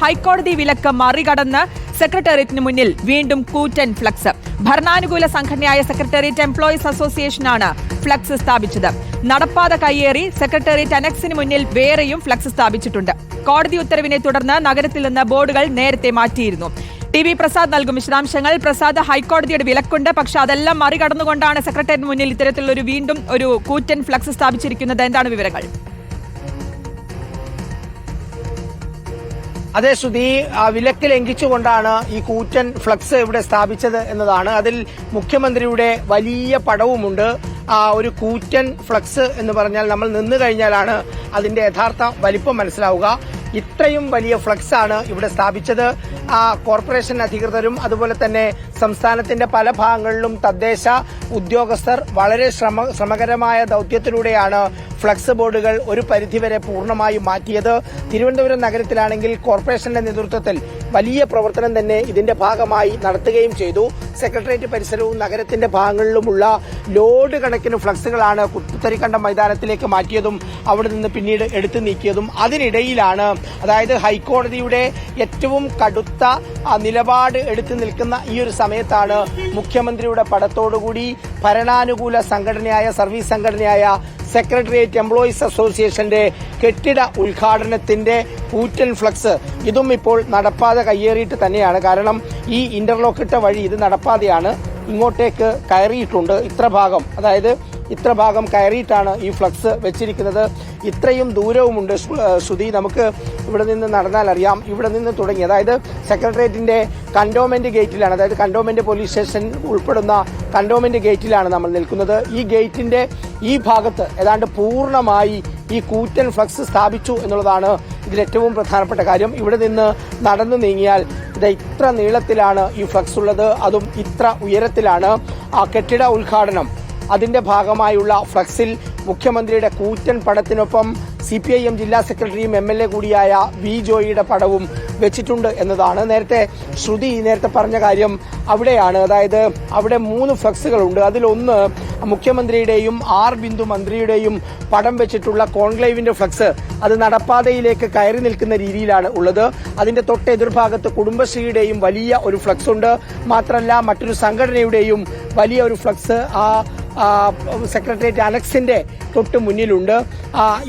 ഹൈക്കോടതി വിലക്ക് മറികടന്ന് സെക്രട്ടേറിയറ്റിന് മുന്നിൽ വീണ്ടും കൂറ്റൻ ഫ്ലക്സ്. ഭരണാനുകൂല സംഘടനയായ സെക്രട്ടേറിയറ്റ് എംപ്ലോയീസ് അസോസിയേഷനാണ് ഫ്ലക്സ് സ്ഥാപിച്ചത്. നടപ്പാത കയ്യേറി സെക്രട്ടേറിയറ്റ് അനക്സിന് മുന്നിൽ വേറെയും ഫ്ലക്സ് സ്ഥാപിച്ചിട്ടുണ്ട്. കോടതി ഉത്തരവിനെ തുടർന്ന് നഗരത്തിൽ നിന്ന് ബോർഡുകൾ നേരത്തെ മാറ്റിയിരുന്നു. ടി വി പ്രസാദ് നൽകും വിശദാംശങ്ങൾ. പ്രസാദ്, ഹൈക്കോടതിയുടെ വിലക്കുണ്ട്, പക്ഷെ അതെല്ലാം മറികടന്നുകൊണ്ടാണ് സെക്രട്ടേറിയറ്റിന് മുന്നിൽ ഇത്തരത്തിലുള്ള വീണ്ടും ഒരു കൂറ്റൻ ഫ്ലക്സ് സ്ഥാപിച്ചിരിക്കുന്നത്. എന്താണ് വിവരങ്ങൾ? അതെ ശ്രുതി, വിലക്ക് ലംഘിച്ചുകൊണ്ടാണ് ഈ കൂറ്റൻ ഫ്ലക്സ് ഇവിടെ സ്ഥാപിച്ചത് എന്നതാണ്. അതിൽ മുഖ്യമന്ത്രിയുടെ വലിയ പടവുമുണ്ട്. ഒരു കൂറ്റൻ ഫ്ലക്സ് എന്ന് പറഞ്ഞാൽ നമ്മൾ നിന്നു കഴിഞ്ഞാലാണ് അതിന്റെ യഥാർത്ഥ വലിപ്പം മനസ്സിലാവുക. ഇത്രയും വലിയ ഫ്ലക്സ് ആണ് ഇവിടെ സ്ഥാപിച്ചത്. കോർപ്പറേഷൻ അധികൃതരും അതുപോലെ തന്നെ സംസ്ഥാനത്തിന്റെ പല ഭാഗങ്ങളിലും തദ്ദേശ ഉദ്യോഗസ്ഥർ വളരെ ശ്രമകരമായ ദൌത്യത്തിലൂടെയാണ് ഫ്ലക്സ് ബോർഡുകൾ ഒരു പരിധിവരെ പൂർണ്ണമായും മാറ്റിയത്. തിരുവനന്തപുരം നഗരത്തിലാണെങ്കിൽ കോർപ്പറേഷന്റെ നേതൃത്വത്തിൽ വലിയ പ്രവർത്തനം തന്നെ ഇതിന്റെ ഭാഗമായി നടത്തുകയും ചെയ്തു. സെക്രട്ടേറിയറ്റ് പരിസരവും നഗരത്തിന്റെ ഭാഗങ്ങളിലുമുള്ള ലോഡ് കണക്കിന് ഫ്ലക്സുകളാണ് പുത്തരിക്കണ്ടം മൈതാനത്തിലേക്ക് മാറ്റിയതും അവിടെ നിന്ന് പിന്നീട് എടുത്തു നീക്കിയതും. അതിനിടയിലാണ്, അതായത് ഹൈക്കോടതിയുടെ ഏറ്റവും കടുത്ത നിലപാട് എടുത്തു നിൽക്കുന്ന ഈ ഒരു സമയത്താണ് മുഖ്യമന്ത്രിയുടെ പടത്തോടുകൂടി ഭരണാനുകൂല സംഘടനയായ സർവീസ് സംഘടനയായ സെക്രട്ടേറിയറ്റ് എംപ്ലോയീസ് അസോസിയേഷന്റെ കെട്ടിട ഉദ്ഘാടനത്തിന്റെ കൂറ്റൻ ഫ്ലക്സ്. ഇതും ഇപ്പോൾ നടപ്പാത കയ്യേറിയിട്ട് തന്നെയാണ്. കാരണം ഈ ഇന്റർലോക്കിട്ട വഴി ഇത് നടപ്പാതയാണ്, ഇങ്ങോട്ടേക്ക് കയറിയിട്ടുണ്ട്. ഇത്ര ഭാഗം കയറിയിട്ടാണ് ഈ ഫ്ലക്സ് വെച്ചിരിക്കുന്നത്. ഇത്രയും ദൂരവുമുണ്ട് ശ്രുതി. നമുക്ക് ഇവിടെ നിന്ന് നടന്നാൽ അറിയാം. ഇവിടെ നിന്ന് തുടങ്ങി, അതായത് സെക്രട്ടേറിയറ്റിന്റെ കന്റോൺമെന്റ് ഗേറ്റിലാണ്, അതായത് കന്റോൺമെന്റ് പോലീസ് സ്റ്റേഷൻ ഉൾപ്പെടുന്ന കന്റോൺമെന്റ് ഗേറ്റിലാണ് നമ്മൾ നിൽക്കുന്നത്. ഈ ഗേറ്റിന്റെ ഈ ഭാഗത്ത് ഏതാണ്ട് പൂർണ്ണമായി ഈ കൂറ്റൻ ഫ്ലക്സ് സ്ഥാപിച്ചു എന്നുള്ളതാണ് ഇതിലേറ്റവും പ്രധാനപ്പെട്ട കാര്യം. ഇവിടെ നിന്ന് നടന്നു നീങ്ങിയാൽ ഇത്ര നീളത്തിലാണ് ഈ ഫ്ലക്സ് ഉള്ളത്, അതും ഇത്ര ഉയരത്തിലാണ്. ആ കെട്ടിട ഉദ്ഘാടനം അതിന്റെ ഭാഗമായുള്ള ഫ്ലക്സിൽ മുഖ്യമന്ത്രിയുടെ കൂറ്റൻ പടത്തിനൊപ്പം CPIM ജില്ലാ സെക്രട്ടറിയും MLA കൂടിയായ വി ജോയിയുടെ പടവും വെച്ചിട്ടുണ്ട് എന്നതാണ്. നേരത്തെ പറഞ്ഞ കാര്യം അവിടെയാണ്. അതായത് അവിടെ 3 ഫ്ലക്സുകളുണ്ട്. അതിലൊന്ന് മുഖ്യമന്ത്രിയുടെയും ബിന്ദു മന്ത്രിയുടെയും പടം വെച്ചിട്ടുള്ള കോൺക്ലേവിന്റെ ഫ്ലക്സ്. അത് നടപ്പാതയിലേക്ക് കയറി നിൽക്കുന്ന രീതിയിലാണ് ഉള്ളത്. അതിന്റെ തൊട്ട് എതിർഭാഗത്ത് കുടുംബശ്രീയുടെയും വലിയ ഒരു ഫ്ലക്സ് ഉണ്ട്. മാത്രമല്ല മറ്റൊരു സംഘടനയുടെയും വലിയ ഒരു ഫ്ലക്സ് സെക്രട്ടേറിയറ്റ് അനക്സിന്റെ തൊട്ട് മുന്നിലുണ്ട്.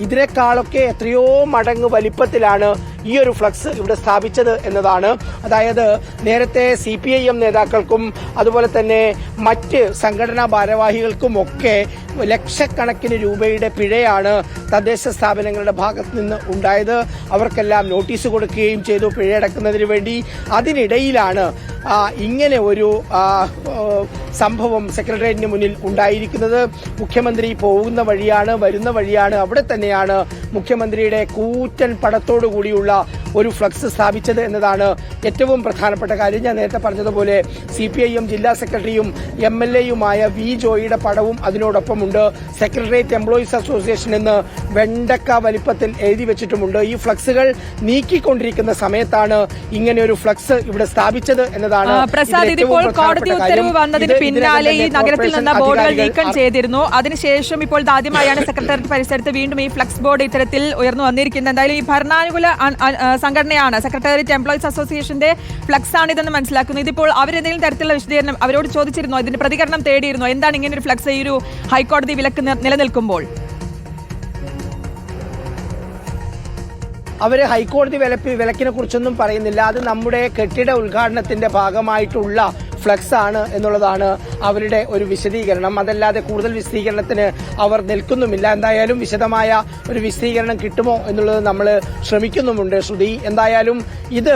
ഇതിനേക്കാളൊക്കെ എത്രയോ മടങ്ങ് വലിപ്പത്തിലാണ് ഈ ഒരു ഫ്ലക്സ് ഇവിടെ സ്ഥാപിച്ചത് എന്നതാണ്. അതായത് നേരത്തെ CPIM നേതാക്കൾക്കും അതുപോലെ തന്നെ മറ്റ് സംഘടനാ ഭാരവാഹികൾക്കും ഒക്കെ ലക്ഷക്കണക്കിന് രൂപയുടെ പിഴയാണ് തദ്ദേശ സ്ഥാപനങ്ങളുടെ ഭാഗത്ത് നിന്ന് ഉണ്ടായത്. അവർക്കെല്ലാം നോട്ടീസ് കൊടുക്കുകയും ചെയ്തു പിഴയടക്കുന്നതിന് വേണ്ടി. അതിനിടയിലാണ് ഇങ്ങനെ ഒരു സംഭവം സെക്രട്ടേറിയറ്റിന് മുന്നിൽ ഉണ്ടായിരിക്കുന്നത്. മുഖ്യമന്ത്രി പോകുന്ന വഴിയാണ്, വരുന്ന വഴിയാണ്, അവിടെ തന്നെയാണ് മുഖ്യമന്ത്രിയുടെ കൂറ്റൻ പടത്തോടു കൂടിയുള്ള ഒരു ഫ്ലക്സ് സ്ഥാപിച്ചത് എന്നതാണ് ഏറ്റവും പ്രധാനപ്പെട്ട കാര്യം. ഞാൻ നേരത്തെ പറഞ്ഞതുപോലെ CPIM ജില്ലാ സെക്രട്ടറിയും MLAയുമായ വി ജോയിയുടെ പടവും അതിനോടൊപ്പമുണ്ട്. സെക്രട്ടേറിയറ്റ് എംപ്ലോയീസ് അസോസിയേഷൻ എന്ന് വെണ്ടക്ക വലിപ്പത്തിൽ എഴുതി വെച്ചിട്ടുമുണ്ട്. ഈ ഫ്ലക്സുകൾ നീക്കിക്കൊണ്ടിരിക്കുന്ന സമയത്താണ് ഇങ്ങനെ ഒരു ഫ്ലക്സ് ഇവിടെ സ്ഥാപിച്ചത് എന്നതാണ്. പ്രസാദ്, ഇതിപ്പോൾ കോടതി ഉത്തരവ് വന്നതിന് പിന്നാലെ ഈ നഗരത്തിൽ നിന്ന് ബോർഡുകൾ നീക്കം ചെയ്തിരുന്നു. അതിനുശേഷം ഇപ്പോൾ ആദ്യമായാണ് സെക്രട്ടേറിയറ്റ് പരിസരത്ത് വീണ്ടും ഈ ഫ്ലക്സ് ബോർഡ് ഇത്തരത്തിൽ ഉയർന്നു വന്നിരിക്കുന്നത്. എന്തായാലും ഈ ഭരണാനുകൂല സംഘടനയാണ് സെക്രട്ടേറിയറ്റ് എംപ്ലോയീസ് അസോസിയേഷന്റെ ഫ്ലക്സ് ആണിതെന്ന് മനസ്സിലാക്കുന്നു. ഇതിപ്പോൾ അവരെന്തെങ്കിലും തരത്തിലുള്ള വിശദീകരണം അവരോട് ചോദിച്ചിരുന്നോ? ഇതിന്റെ പ്രതികരണം തേടിയിരുന്നോ? എന്താണ് ഇങ്ങനെ ഒരു ഫ്ലക്സ് ഈ ഒരു ഹൈക്കോടതി വിലക്ക് നിലനിൽക്കുമ്പോൾ? അവര് ഹൈക്കോടതി വിലക്കിനെ കുറിച്ചൊന്നും പറയുന്നില്ല. അത് നമ്മുടെ കെട്ടിട ഉദ്ഘാടനത്തിന്റെ ഭാഗമായിട്ടുള്ള ഫ്ലക്സ് ആണ് എന്നുള്ളതാണ് അവരുടെ ഒരു വിശദീകരണം. അതല്ലാതെ കൂടുതൽ വിശദീകരണത്തിന് അവർ നിൽക്കുന്നുമില്ല. എന്തായാലും വിശദമായ ഒരു വിശദീകരണം കിട്ടുമോ എന്നുള്ളത് നമ്മൾ ശ്രമിക്കുന്നുമുണ്ട് ശ്രുതി. എന്തായാലും ഇത്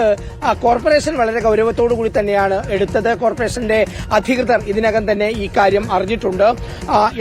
കോർപ്പറേഷൻ വളരെ ഗൗരവത്തോടു കൂടി തന്നെയാണ് എടുത്തത്. കോർപ്പറേഷന്റെ അധികൃതർ ഇതിനകം തന്നെ ഈ കാര്യം അറിഞ്ഞിട്ടുണ്ട്.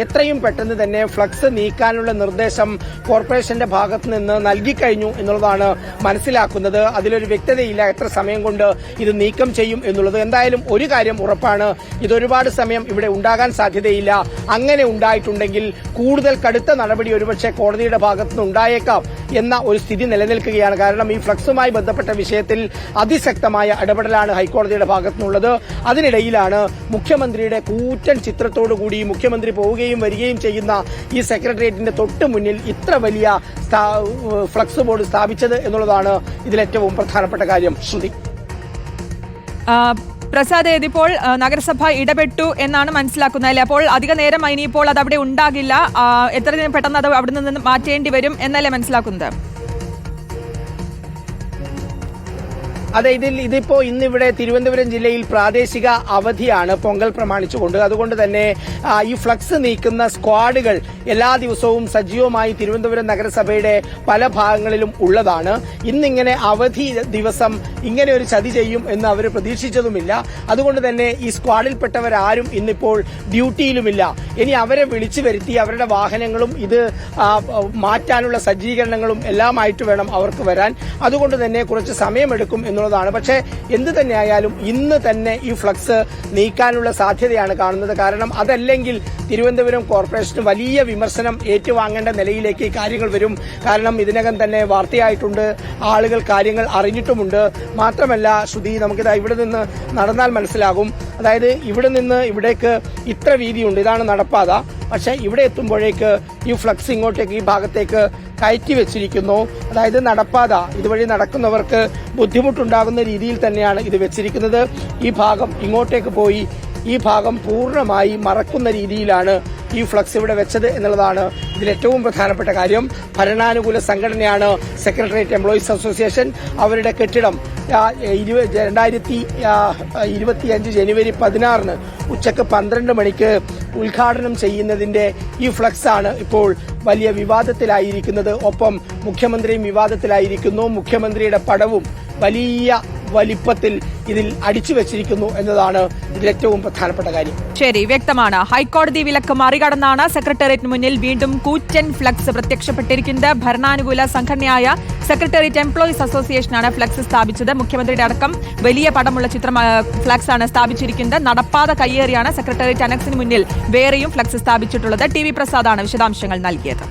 എത്രയും പെട്ടെന്ന് തന്നെ ഫ്ലക്സ് നീക്കാനുള്ള നിർദ്ദേശം കോർപ്പറേഷന്റെ ഭാഗത്ത് നിന്ന് നൽകിക്കഴിഞ്ഞു എന്നുള്ളതാണ് മനസ്സിലാക്കുന്നത്. അതിലൊരു വ്യക്തതയില്ല എത്ര സമയം കൊണ്ട് ഇത് നീക്കം ചെയ്യും എന്നുള്ളത്. എന്തായാലും ഒരു കാര്യം കാര്യം ഉറപ്പാണ്. ഇതൊരുപാട് സമയം ഇവിടെ ഉണ്ടാകാൻ സാധ്യതയില്ല. അങ്ങനെ ഉണ്ടായിട്ടുണ്ടെങ്കിൽ കൂടുതൽ കടുത്ത നടപടി ഒരുപക്ഷെ കോടതിയുടെ ഭാഗത്തുനിന്ന് ഉണ്ടായേക്കാം എന്ന ഒരു സ്ഥിതി നിലനിൽക്കുകയാണ്. കാരണം ഈ ഫ്ലക്സുമായി ബന്ധപ്പെട്ട വിഷയത്തിൽ അതിശക്തമായ ഇടപെടലാണ് ഹൈക്കോടതിയുടെ ഭാഗത്തുനിന്നുള്ളത്. അതിനിടയിലാണ് മുഖ്യമന്ത്രിയുടെ കൂറ്റൻ ചിത്രത്തോടുകൂടി മുഖ്യമന്ത്രി പോവുകയും വരികയും ചെയ്യുന്ന ഈ സെക്രട്ടേറിയറ്റിന്റെ തൊട്ട് മുന്നിൽ ഇത്ര വലിയ ഫ്ലക്സ് ബോർഡ് സ്ഥാപിച്ചത് എന്നുള്ളതാണ് ഇതിലേറ്റവും പ്രധാനപ്പെട്ട കാര്യം. ശ്രുതി, പ്രസാദ്, ഇതിപ്പോൾ നഗരസഭ ഇടപെട്ടു എന്നാണ് മനസ്സിലാക്കുന്നത് അല്ലേ? അപ്പോൾ അധിക നേരം ഇനിയിപ്പോൾ അത് അവിടെ ഉണ്ടാകില്ല, എത്രയും പെട്ടെന്ന് അത് അവിടെ നിന്ന് മാറ്റേണ്ടി വരും എന്നല്ലേ മനസ്സിലാക്കുന്നത്? അതെ, ഇതിപ്പോ ഇന്നിവിടെ തിരുവനന്തപുരം ജില്ലയിൽ പ്രാദേശിക അവധിയാണ് പൊങ്കൽ പ്രമാണിച്ചുകൊണ്ട്. അതുകൊണ്ട് തന്നെ ഈ ഫ്ലക്സ് നീക്കുന്ന സ്ക്വാഡുകൾ എല്ലാ ദിവസവും സജീവമായി തിരുവനന്തപുരം നഗരസഭയുടെ പല ഭാഗങ്ങളിലും ഉള്ളതാണ്. ഇന്നിങ്ങനെ അവധി ദിവസം ഇങ്ങനെ ഒരു ചതി ചെയ്യും എന്ന് അവർ പ്രതീക്ഷിച്ചതുമില്ല. അതുകൊണ്ട് തന്നെ ഈ സ്ക്വാഡിൽപ്പെട്ടവരാരും ഇന്നിപ്പോൾ ഡ്യൂട്ടിയിലുമില്ല. ഇനി അവരെ വിളിച്ചു വരുത്തി അവരുടെ വാഹനങ്ങളും ഇത് മാറ്റാനുള്ള സജ്ജീകരണങ്ങളും എല്ലാമായിട്ട് വേണം അവർക്ക് വരാൻ. അതുകൊണ്ട് തന്നെ കുറച്ച് സമയമെടുക്കും എന്നുള്ളതാണ്. പക്ഷേ എന്ത് തന്നെയായാലും ഇന്ന് തന്നെ ഈ ഫ്ലക്സ് നീക്കാനുള്ള സാധ്യതയാണ് കാണുന്നത്. കാരണം അതല്ലെങ്കിൽ തിരുവനന്തപുരം കോർപ്പറേഷന് വലിയ വിമർശനം ഏറ്റുവാങ്ങേണ്ട നിലയിലേക്ക് കാര്യങ്ങൾ വരും. കാരണം ഇതിനകം തന്നെ വാർത്തയായിട്ടുണ്ട്, ആളുകൾ കാര്യങ്ങൾ അറിഞ്ഞിട്ടുമുണ്ട്. മാത്രമല്ല ശ്രുതി, നമുക്കിതാ ഇവിടെ നിന്ന് നടന്നാൽ മനസ്സിലാകും. അതായത് ഇവിടെ നിന്ന് ഇവിടേക്ക് ഇത്ര വീതിയുണ്ട്, ഇതാണ് നടപ്പാത. പക്ഷെ ഇവിടെ എത്തുമ്പോഴേക്ക് ഈ ഫ്ലക്സ് ഇങ്ങോട്ടേക്ക് ഈ ഭാഗത്തേക്ക് കയറ്റി വെച്ചിരിക്കുന്നു. അതായത് നടപ്പാത, ഇതുവഴി നടക്കുന്നവർക്ക് ബുദ്ധിമുട്ടുണ്ടാകുന്ന രീതിയിൽ തന്നെയാണ് ഇത് വെച്ചിരിക്കുന്നത്. ഈ ഭാഗം ഇങ്ങോട്ടേക്ക് പോയി ഈ ഭാഗം പൂർണ്ണമായി മറക്കുന്ന രീതിയിലാണ് ഈ ഫ്ലക്സ് ഇവിടെ വെച്ചത് എന്നുള്ളതാണ് ഇതിലേറ്റവും പ്രധാനപ്പെട്ട കാര്യം. ഭരണാനുകൂല സംഘടനയാണ് സെക്രട്ടേറിയറ്റ് എംപ്ലോയീസ് അസോസിയേഷൻ. അവരുടെ കെട്ടിടം 2025 ജനുവരി 16 ഉച്ചക്ക് 12 മണിക്ക് ഉദ്ഘാടനം ചെയ്യുന്നതിന്റെ ഈ ഫ്ലക്സ് ആണ് ഇപ്പോൾ വലിയ വിവാദത്തിലായിരിക്കുന്നത്. ഒപ്പം മുഖ്യമന്ത്രിയും വിവാദത്തിലായിരിക്കുന്നു. മുഖ്യമന്ത്രിയുടെ പടവും വലിയ വലിപ്പത്തിൽ ഇതിൽ അടിച്ചു വെച്ചിരിക്കുന്നു എന്നതാണ് ഇതിലേറ്റവും പ്രധാനപ്പെട്ട കാര്യം. ശരി, വ്യക്തമാണ്. ഹൈക്കോടതി വിലക്ക് മറികടന്നാണ് സെക്രട്ടേറിയറ്റിന് മുന്നിൽ വീണ്ടും കൂറ്റൻ ഫ്ലക്സ് പ്രത്യക്ഷപ്പെട്ടിരിക്കുന്നത്. ഭരണാനുകൂല സംഘടനയായ സെക്രട്ടേറിയറ്റ് എംപ്ലോയീസ് അസോസിയേഷനാണ് ഫ്ലക്സ് സ്ഥാപിച്ചത്. മുഖ്യമന്ത്രിയുടെ അടക്കം വലിയ പടമുള്ള ഫ്ലക്സ് ആണ് സ്ഥാപിച്ചിരിക്കുന്നത്. നടപ്പാത കയ്യേറിയാണ് സെക്രട്ടേറിയറ്റ് അനക്സിന് മുന്നിൽ വേറെയും ഫ്ലക്സ് സ്ഥാപിച്ചിട്ടുള്ളത്. ടി വി പ്രസാദാണ് വിശദാംശങ്ങൾ നൽകിയത്.